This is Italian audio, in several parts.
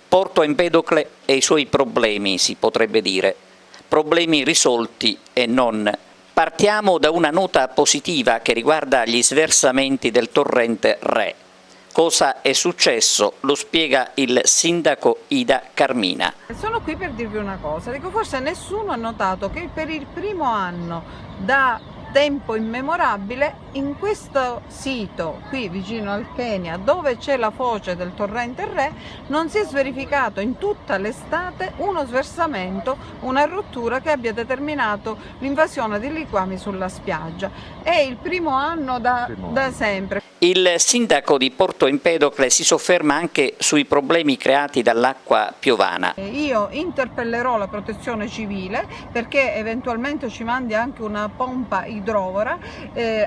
Porto Empedocle e i suoi problemi, si potrebbe dire. Problemi risolti e non. Partiamo da una nota positiva che riguarda gli sversamenti del torrente Re. Cosa è successo? Lo spiega il sindaco Ida Carmina. Sono qui per dirvi una cosa, dico, forse nessuno ha notato che per il primo anno da tempo immemorabile in questo sito qui vicino al Kenya, dove c'è la foce del torrente Re, non si è verificato in tutta l'estate uno sversamento, una rottura che abbia determinato l'invasione di liquami sulla spiaggia. È il primo anno da sempre. Il sindaco di Porto Empedocle si sofferma anche sui problemi creati dall'acqua piovana. Io interpellerò la protezione civile perché eventualmente ci mandi anche una pompa idrovora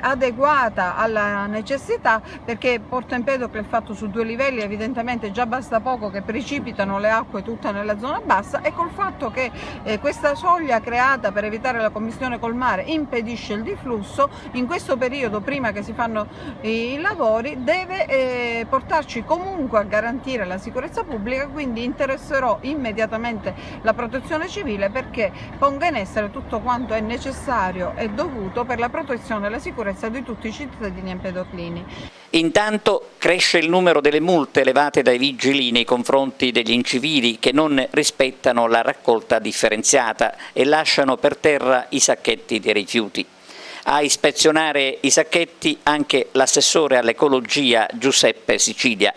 adeguata alla necessità, perché Porto Empedocle è fatto su 2 livelli, evidentemente già basta poco che precipitano le acque tutte nella zona bassa, e col fatto che questa soglia creata per evitare la commistione col mare impedisce il diflusso, in questo periodo prima che si fanno i lavori deve portarci comunque a garantire la sicurezza pubblica, quindi interesserò immediatamente la protezione civile perché ponga in essere tutto quanto è necessario e dovuto per la protezione e la sicurezza di tutti i cittadini empedoclini. Intanto cresce il numero delle multe elevate dai vigili nei confronti degli incivili che non rispettano la raccolta differenziata e lasciano per terra i sacchetti dei rifiuti. A ispezionare i sacchetti anche l'assessore all'ecologia Giuseppe Sicilia.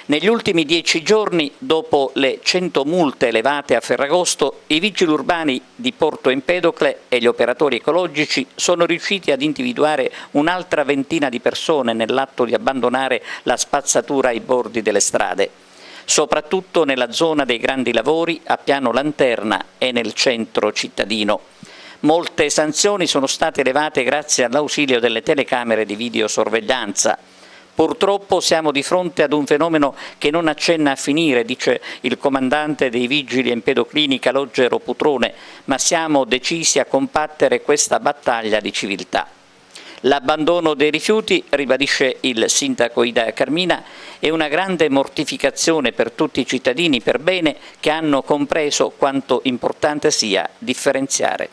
Negli ultimi 10 giorni, dopo le 100 multe elevate a Ferragosto, i vigili urbani di Porto Empedocle e gli operatori ecologici sono riusciti ad individuare un'altra ventina di persone nell'atto di abbandonare la spazzatura ai bordi delle strade, soprattutto nella zona dei grandi lavori a Piano Lanterna e nel centro cittadino. Molte sanzioni sono state elevate grazie all'ausilio delle telecamere di videosorveglianza. Purtroppo siamo di fronte ad un fenomeno che non accenna a finire, dice il comandante dei vigili empedoclini Calogero Putrone, ma siamo decisi a combattere questa battaglia di civiltà. L'abbandono dei rifiuti, ribadisce il sindaco Ida Carmina, è una grande mortificazione per tutti i cittadini per bene che hanno compreso quanto importante sia differenziare.